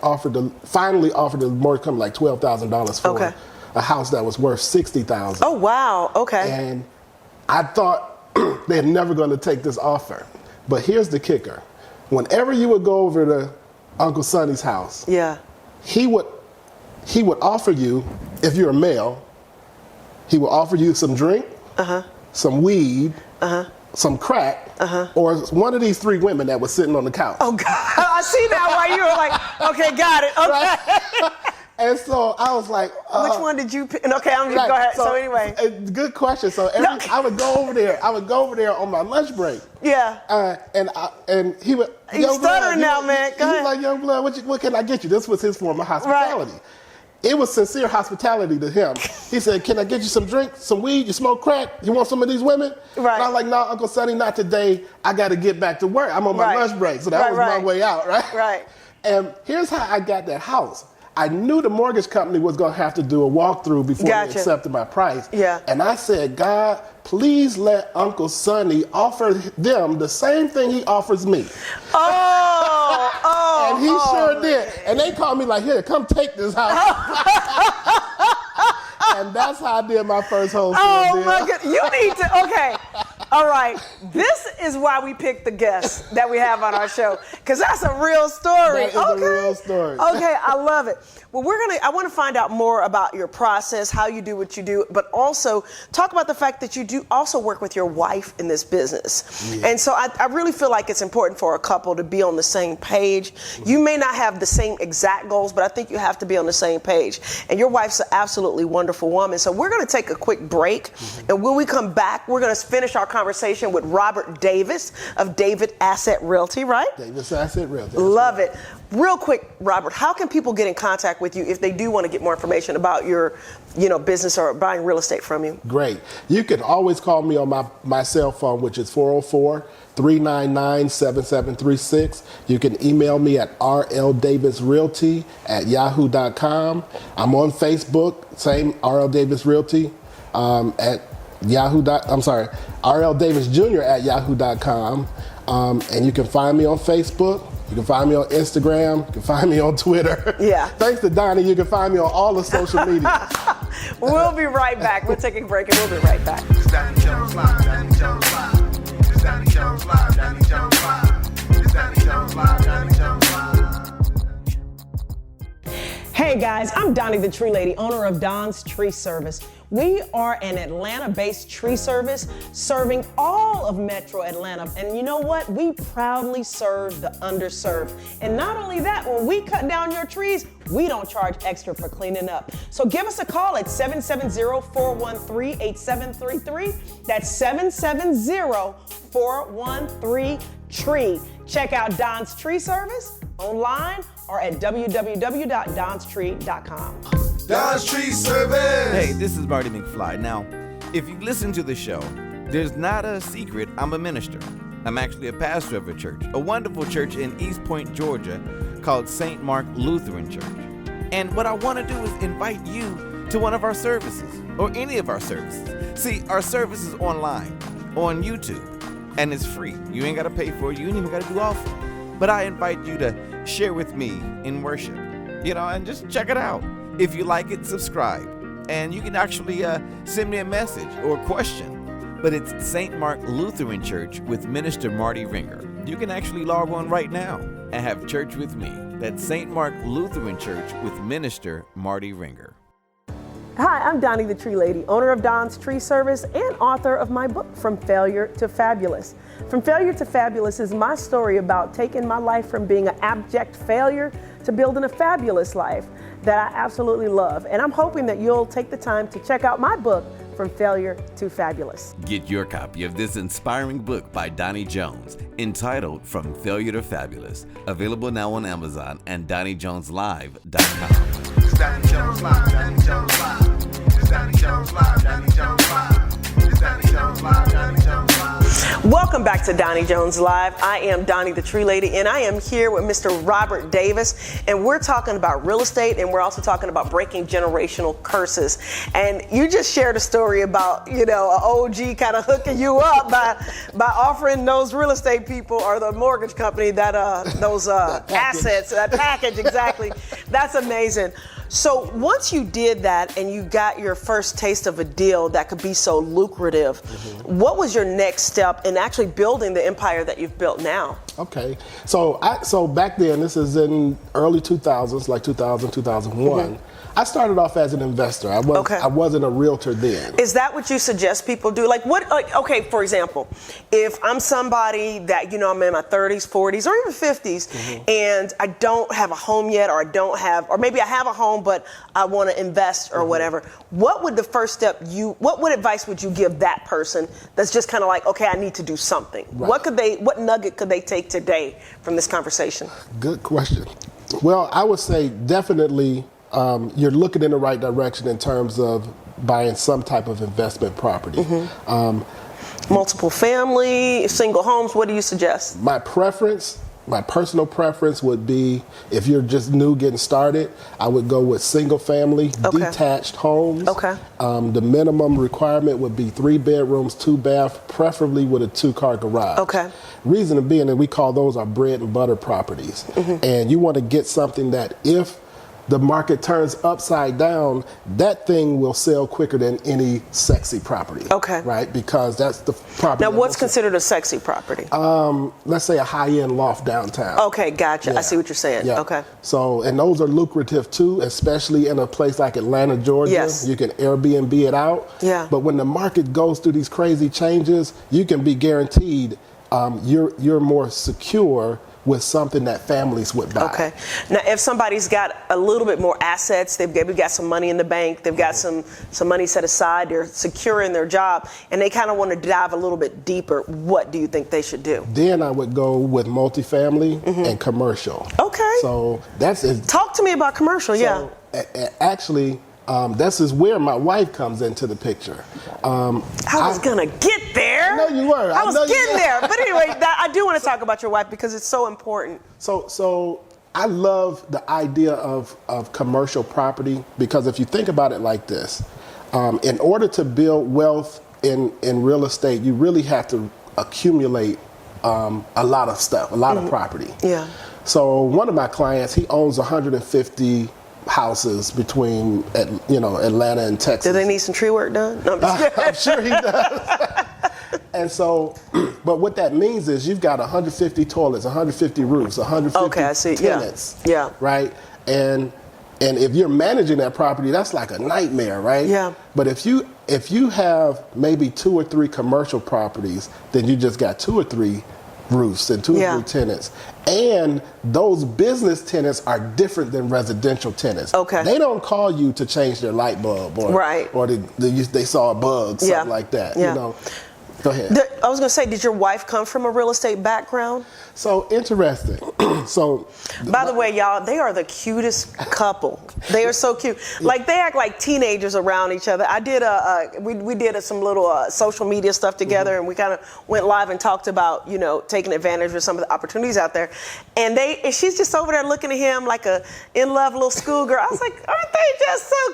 finally offered the mortgage company like $12,000 for a house that was worth $60,000. Oh, wow. Okay. And I thought they're never going to take this offer. But here's the kicker. Whenever you would go over to Uncle Sonny's house, he would offer you, if you're a male, he would offer you some drink, some weed, some crack, or one of these 3 women that was sitting on the couch. Oh, God. I see now why you were like, okay, got it. Okay. And so I was like, which one did you pick? Okay, I'm just go ahead. So anyway, good question. So I would go over there. I would go over there on my lunch break. Yeah. And he would. He's stuttering now, man. Go ahead. He was like, Young Blood, what can I get you? This was his form of hospitality. Right. It was sincere hospitality to him. He said, can I get you some drink, some weed? You smoke crack? You want some of these women? Right. And I was like, no, Uncle Sonny, not today. I got to get back to work. I'm on my lunch break. So that was my way out, right? Right. And here's how I got that house. I knew the mortgage company was going to have to do a walkthrough before they accepted my price. Yeah. And I said, God, please let Uncle Sonny offer them the same thing he offers me. And he sure did. And they called me like, here, come take this house. And that's how I did my first wholesale deal. Oh my God, you need to, okay. All right, this is why we picked the guests that we have on our show, because that's a real story. That is a real story. Okay, I love it. Well, I want to find out more about your process, how you do what you do, but also talk about the fact that you do also work with your wife in this business. Yeah. And so I really feel like it's important for a couple to be on the same page. You may not have the same exact goals, but I think you have to be on the same page. And your wife's an absolutely wonderful woman. So we're going to take a quick break, and when we come back, we're going to finish our conversation with Robert Davis of David Asset Realty, right? Davis Asset Realty. Love it. Real quick, Robert, how can people get in contact with you if they do want to get more information about your, business or buying real estate from you? Great. You can always call me on my cell phone, which is 404-399-7736. You can email me at rldavisrealty@yahoo.com. I'm on Facebook, same RL Davis Realty at Yahoo. RL Davis Jr. @yahoo.com. And you can find me on Facebook. You can find me on Instagram. You can find me on Twitter. Yeah. Thanks to Donnie, you can find me on all the social media. We'll be right back. We're taking a break and we'll be right back. It's Doni Jones Live, Doni Jones Live. It's Doni Jones Live, Doni Jones Live. It's Doni Jones Live, Doni Jones Live. Hey guys, I'm Donnie the Tree Lady, owner of Don's Tree Service. We are an Atlanta-based tree service serving all of Metro Atlanta. And you know what? We proudly serve the underserved. And not only that, when we cut down your trees, we don't charge extra for cleaning up. So give us a call at 770-413-8733. That's 770-413-TREE. Check out Don's Tree Service online or at www.donstree.com. Don's Tree Service. Hey, this is Marty McFly. Now, if you listen to the show, there's not a secret I'm a minister. I'm actually a pastor of a church, a wonderful church in East Point, Georgia, called St. Mark Lutheran Church. And what I want to do is invite you to one of our services, or any of our services. See, our service is online, on YouTube, and it's free. You ain't got to pay for it. You ain't even got to do offering. But I invite you to share with me in worship, and just check it out. If you like it, subscribe. And you can actually send me a message or a question. But it's St. Mark Lutheran Church with Minister Mardy Ringer. You can actually log on right now and have church with me. That's St. Mark Lutheran Church with Minister Mardy Ringer. Hi, I'm Donnie the Tree Lady, owner of Don's Tree Service and author of my book, From Failure to Fabulous. From Failure to Fabulous is my story about taking my life from being an abject failure to building a fabulous life that I absolutely love. And I'm hoping that you'll take the time to check out my book, From Failure to Fabulous. Get your copy of this inspiring book by Doni Jones, entitled From Failure to Fabulous, available now on Amazon and DoniJonesLive.com. It's Doni Jones Live, Doni Jones Live. It's Doni Jones Live, Doni Jones Live. It's Doni Jones Live, Doni Jones Live. Welcome back to Doni Jones Live. I am Donnie the Tree Lady, and I am here with Mr. Robert Davis, and we're talking about real estate, and we're also talking about breaking generational curses. And you just shared a story about, an OG kind of hooking you up by offering those real estate people or the mortgage company that those assets, that package, exactly. That's amazing. So once you did that and you got your first taste of a deal that could be so lucrative, what was your next step in actually building the empire that you've built now? Okay, so back then, this is in early 2000s, like 2000, 2001, I started off as an investor. I wasn't a realtor then. Is that what you suggest people do? Like what, okay, for example, if I'm somebody that, you know, I'm in my 30s, 40s, or even 50s, and I don't have a home yet, or or maybe I have a home, but I want to invest or whatever, what would the first step what advice would you give that person that's just kind of like, okay, I need to do something? Right. What nugget could they take today from this conversation? Good question. Well, I would say definitely you're looking in the right direction in terms of buying some type of investment property. Multiple family, single homes, what do you suggest? My personal preference would be, if you're just new getting started, I would go with single family, detached homes. Okay. The minimum requirement would be 3 bedrooms, 2 baths, preferably with a 2-car garage. Okay. Reason being that we call those our bread and butter properties. And you want to get something that if the market turns upside down, that thing will sell quicker than any sexy property. Okay. Right? Because that's the property. Now, what's considered a sexy property? Let's say a high-end loft downtown. Okay, gotcha. Yeah. I see what you're saying. Yeah. Okay. So, and those are lucrative too, especially in a place like Atlanta, Georgia. Yes. You can Airbnb it out. Yeah. But when the market goes through these crazy changes, you can be guaranteed you're more secure with something that families would buy. Okay. Now, if somebody's got a little bit more assets, they've got some money in the bank, they've got some money set aside, they're secure in their job, and they kind of want to dive a little bit deeper, what do you think they should do? Then I would go with multifamily and commercial. Okay. So that's it. Talk to me about commercial, so, actually, this is where my wife comes into the picture. I was gonna get there. I know you were. I was getting there. But anyway, I do want to talk about your wife because it's so important. So I love the idea of commercial property, because if you think about it like this, in order to build wealth in real estate, you really have to accumulate a lot of stuff, a lot of property. Yeah. So one of my clients, he owns 150 houses between Atlanta and Texas. Do they need some tree work done? No, I'm sure he does. And so, but what that means is you've got 150 toilets, 150 roofs, 150 tenants. Yeah. Right? And if you're managing that property, that's like a nightmare, right? Yeah. But if you have maybe 2 or 3 commercial properties, then you just got 2 or 3 roofs and 2 or 3 tenants. And those business tenants are different than residential tenants. Okay. They don't call you to change their light bulb or they saw a bug, something like that. Yeah. You know. Go ahead. I was going to say, did your wife come from a real estate background? So interesting. By the way, y'all, they are the cutest couple. They are so cute. Like, they act like teenagers around each other. I did we did some little social media stuff together, and we kind of went live and talked about, taking advantage of some of the opportunities out there. And she's just over there looking at him like a in love little schoolgirl. I was like, aren't they just so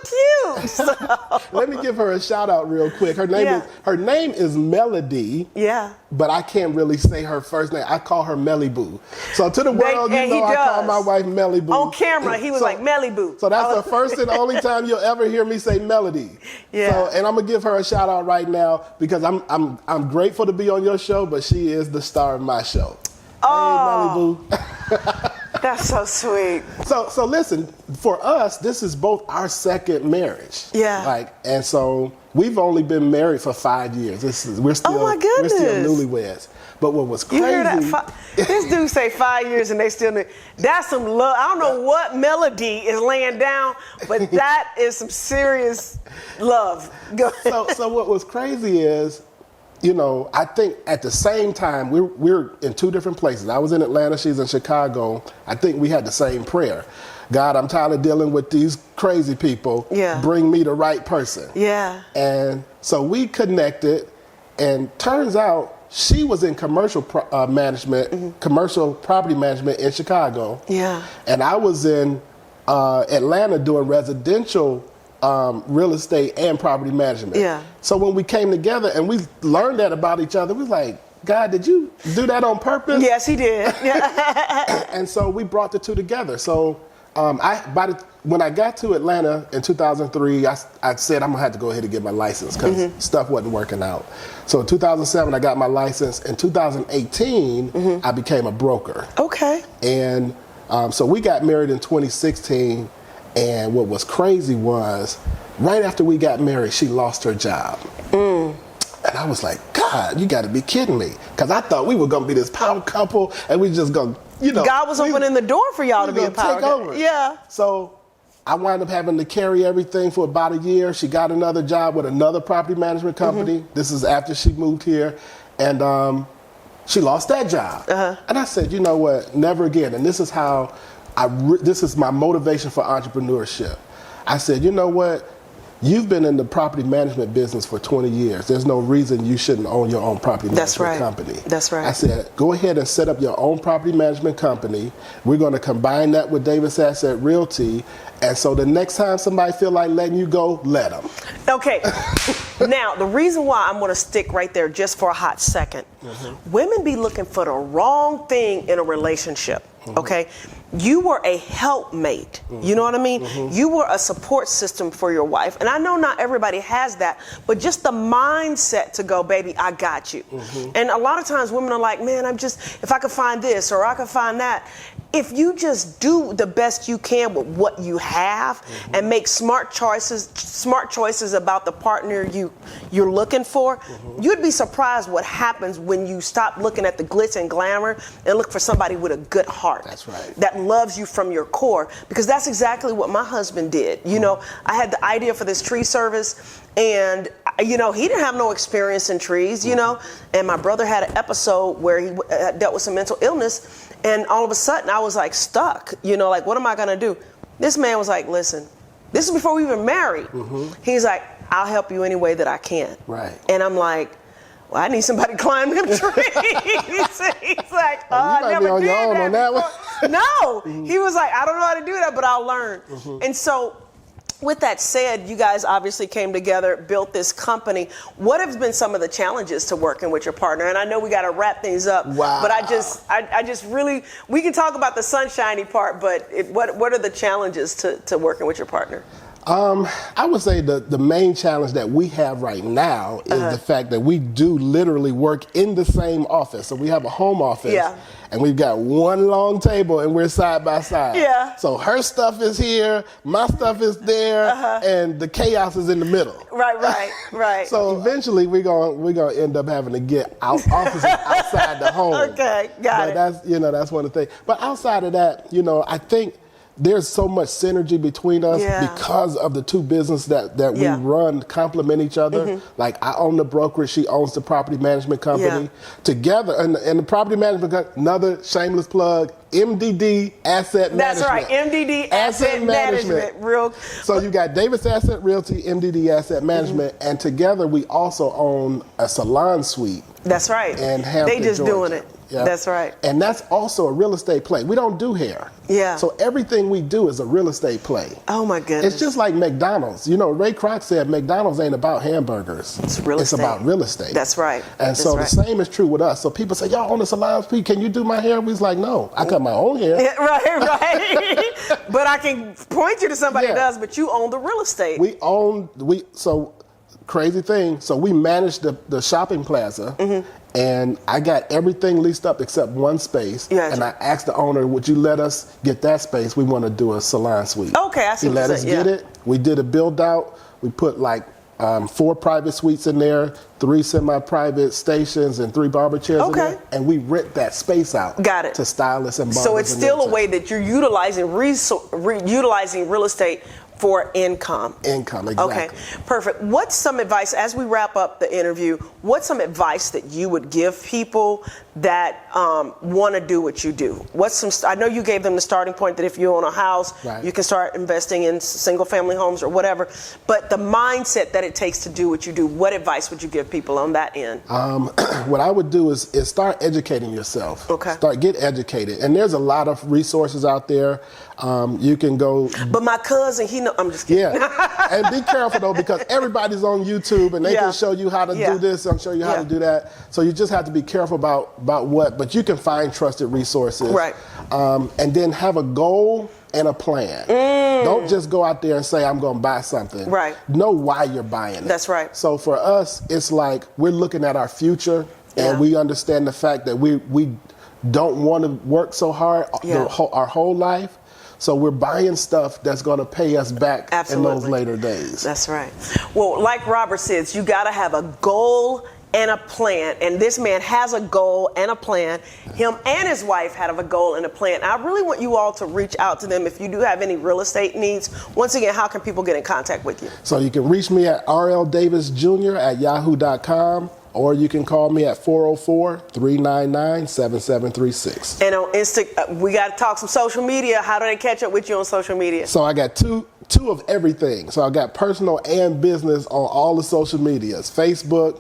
cute? So. Let me give her a shout out real quick. Her name is Melody. Yeah. But I can't really say her first name. I call her Melly Boo. So to the world, I call my wife Melly Boo. On camera, he was like Melly Boo. So that's the first and only time you'll ever hear me say Melody. Yeah. So, and I'm gonna give her a shout out right now because I'm grateful to be on your show, but she is the star of my show. Oh. Hey, Melly Boo. That's so sweet. So listen, for us, this is both our second marriage. Yeah. And so we've only been married for 5 years. We're still newlyweds. But what was crazy? You hear that? This dude say 5 years and they still new. That's some love. I don't know what Melody is laying down, but that is some serious love. Go ahead. So what was crazy is, I think at the same time, we're in 2 different places. I was in Atlanta, she's in Chicago. I think we had the same prayer. God, I'm tired of dealing with these crazy people. Yeah. Bring me the right person. Yeah. And so we connected, and turns out she was in commercial management, commercial property management in Chicago. Yeah. And I was in Atlanta doing residential real estate and property management. Yeah. So when we came together and we learned that about each other, we was like, God, did you do that on purpose? Yes, he did. And so we brought the 2 together. So when I got to Atlanta in 2003, I said I'm gonna have to go ahead and get my license because stuff wasn't working out. So in 2007, I got my license. In 2018, I became a broker. Okay. And so we got married in 2016. And what was crazy was, right after we got married, she lost her job. And I was like, God, you got to be kidding me. Because I thought we were going to be this power couple, and we just going to, God was opening the door for y'all to be a power couple. Yeah. So I wound up having to carry everything for about a year. She got another job with another property management company. This is after she moved here. And she lost that job. And I said, you know what, never again. And this is how this is my motivation for entrepreneurship. I said, you know what? You've been in the property management business for 20 years. There's no reason you shouldn't own your own property management company. That's right. I said, go ahead and set up your own property management company. We're going to combine that with Davis Asset Realty. And so the next time somebody feel like letting you go, let them. Okay. Now, the reason why I'm going to stick right there just for a hot second, women be looking for the wrong thing in a relationship. Okay, you were a helpmate. You know what I mean? You were a support system for your wife. And I know not everybody has that, but just the mindset to go, baby, I got you. And a lot of times women are like, man, if I could find this or I could find that. If you just do the best you can with what you have and make smart choices about the partner you're looking for, you'd be surprised what happens when you stop looking at the glitz and glamour and look for somebody with a good heart. That's right. That loves you from your core, because that's exactly what my husband did. You know, I had the idea for this tree service, and he didn't have no experience in trees, and my brother had an episode where he dealt with some mental illness, and all of a sudden I was like stuck, like, what am I gonna do? This man was like, listen, this is before we even married. He's like, I'll help you any way that I can. Right. And I'm like, well, I need somebody to climb them trees. He's like, oh, I never did that. No, he was like, I don't know how to do that, but I'll learn. And so, with that said, you guys obviously came together, built this company. What have been some of the challenges to working with your partner? And I know we got to wrap things up. Wow. But I just really, we can talk about the sunshiny part, but what are the challenges to working with your partner? I would say the main challenge that we have right now is the fact that we do literally work in the same office. So we have a home office, and we've got one long table, and we're side by side. Yeah. So her stuff is here, my stuff is there, and the chaos is in the middle. Right. So eventually we're gonna end up having to get offices outside the home. Okay, got it. That's one of the things. But outside of that, I think there's so much synergy between us because of the two businesses that we run complement each other. Like, I own the brokerage, she owns the property management company. Together, and the property management company, another shameless plug, MDD Asset Management. That's right, MDD Asset Management. So you got Davis Asset Realty, MDD Asset Management, and together we also own a salon suite. That's right. And Hampton, they just Georgia. doing it. Yeah. That's right. And that's also a real estate play. We don't do hair. Yeah. So everything we do is a real estate play. Oh my goodness. It's just like McDonald's. Ray Kroc said McDonald's ain't about hamburgers. It's real estate. It's about real estate. That's right. And so the same is true with us. So people say, y'all own a salon suite, can you do my hair? We was like, no, I cut my own hair. Yeah, right. But I can point you to somebody who does, but you own the real estate. So crazy thing. So we manage the shopping plaza, and I got everything leased up except one space. Yeah, and I asked the owner, would you let us get that space? We want to do a salon suite. Okay, I see. He let us get it. We did a build out. We put like 4 private suites in there, 3 semi-private stations, and 3 barber chairs in there. And we rent that space out. Got it. To stylists and barbers. So it's still a way that you're utilizing real estate for income. Income, exactly. Okay, perfect. What's some advice, as we wrap up the interview, what's some advice that you would give people that want to do what you do? I know you gave them the starting point that if you own a house, you can start investing in single family homes or whatever, but the mindset that it takes to do what you do, what advice would you give people on that end? What I would do is start educating yourself. Okay. Get educated. And there's a lot of resources out there. You can go. But my cousin, I'm just kidding. Yeah. And be careful though, because everybody's on YouTube and they can show you how to do this and show you how to do that. So you just have to be careful about what, but you can find trusted resources. Right. And then have a goal and a plan. Don't just go out there and say, I'm going to buy something. Right. Know why you're buying it. That's right. So for us, it's like we're looking at our future and we understand the fact that we don't want to work so hard our whole life. So we're buying stuff that's going to pay us back Absolutely. in those later days. That's right. Well, like Robert says, you got to have a goal and a plan. And this man has a goal and a plan. Him and his wife have a goal and a plan. I really want you all to reach out to them if you do have any real estate needs. Once again, how can people get in contact with you? So you can reach me at rldavisjr@yahoo.com, or you can call me at 404-399-7736. And on we got to talk some social media. How do they catch up with you on social media? So I got two of everything. So I got personal and business on all the social medias: Facebook,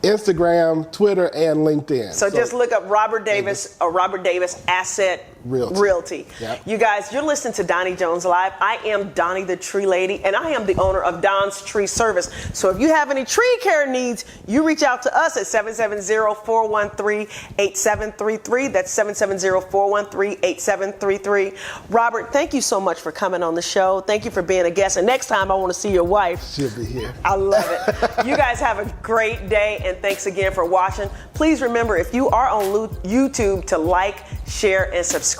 Instagram, Twitter, and LinkedIn. So just look up Robert Davis or Robert Davis Asset Realty. Yep. You guys, you're listening to Doni Jones Live. I am Doni the Tree Lady, and I am the owner of Don's Tree Service. So if you have any tree care needs, you reach out to us at 770-413-8733. That's 770-413-8733. Robert, thank you so much for coming on the show. Thank you for being a guest. And next time I want to see your wife. She'll be here. I love it. You guys have a great day, and thanks again for watching. Please remember, if you are on YouTube, to like, share, and subscribe,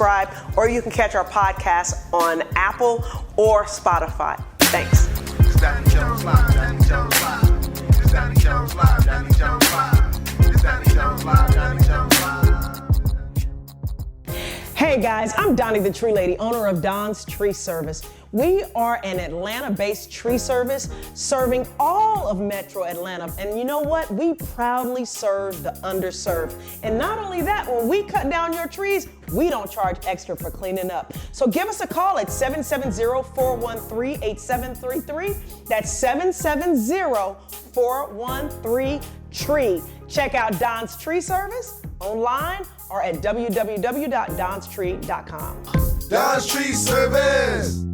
or you can catch our podcast on Apple or Spotify. Thanks. It's Doni Jones Live, Doni Jones Live. It's Doni Jones Live, Doni Jones Live. It's Doni Jones Live, Doni Jones Live. Hey guys, I'm Doni the Tree Lady, owner of Don's Tree Service. We are an Atlanta-based tree service serving all of Metro Atlanta. And you know what? We proudly serve the underserved. And not only that, when we cut down your trees, we don't charge extra for cleaning up. So give us a call at 770-413-8733. That's 770-413-TREE. Check out Don's Tree Service online or at www.donstree.com. Don's Tree Service.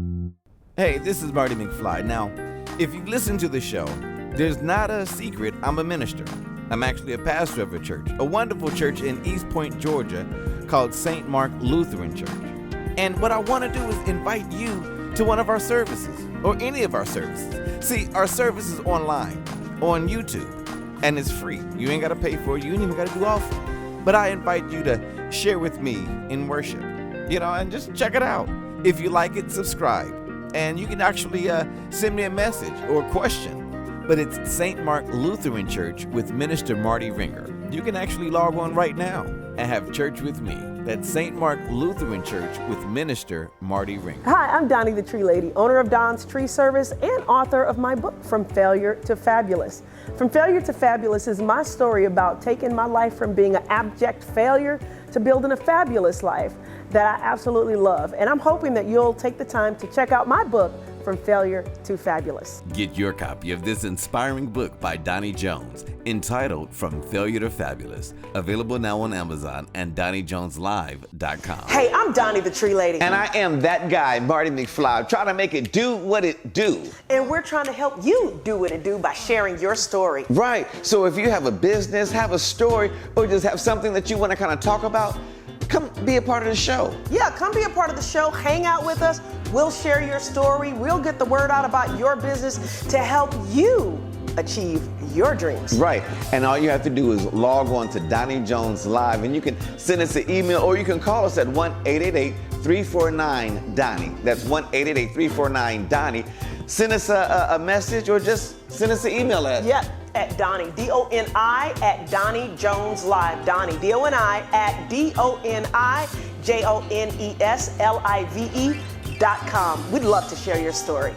Hey, this is Marty McFly. Now, if you listen to the show, there's not a secret I'm a minister. I'm actually a pastor of a church, a wonderful church in East Point, Georgia, called St. Mark Lutheran Church. And what I want to do is invite you to one of our services, or any of our services. See, our service is online, on YouTube, and it's free. You ain't got to pay for it. You ain't even got to do offering. But I invite you to share with me in worship, and just check it out. If you like it, subscribe. And you can actually send me a message or a question. But it's St. Mark Lutheran Church with Minister Mardy Ringer. You can actually log on right now and have church with me. That's St. Mark Lutheran Church with Minister Mardy Ringer. Hi, I'm Doni the Tree Lady, owner of Don's Tree Service and author of my book, From Failure to Fabulous. From Failure to Fabulous is my story about taking my life from being an abject failure to building a fabulous life that I absolutely love. And I'm hoping that you'll take the time to check out my book, From Failure to Fabulous. Get your copy of this inspiring book by Doni Jones, entitled From Failure to Fabulous, available now on Amazon and DoniJonesLive.com. Hey, I'm Doni the Tree Lady. And I am that guy, Marty McFly, trying to make it do what it do. And we're trying to help you do what it do by sharing your story. Right. So if you have a business, have a story, or just have something that you want to kind of talk about, come be a part of the show. Yeah, come be a part of the show. Hang out with us. We'll share your story. We'll get the word out about your business to help you achieve your dreams. Right. And all you have to do is log on to Doni Jones Live, and you can send us an email, or you can call us at 1-888-349-DONI. That's 1-888-349-DONI. Send us a message, or just send us an email at at Doni, D-O-N-I, at Doni Jones Live. Doni, D-O-N-I, at DoniJonesLive.com. We'd love to share your story.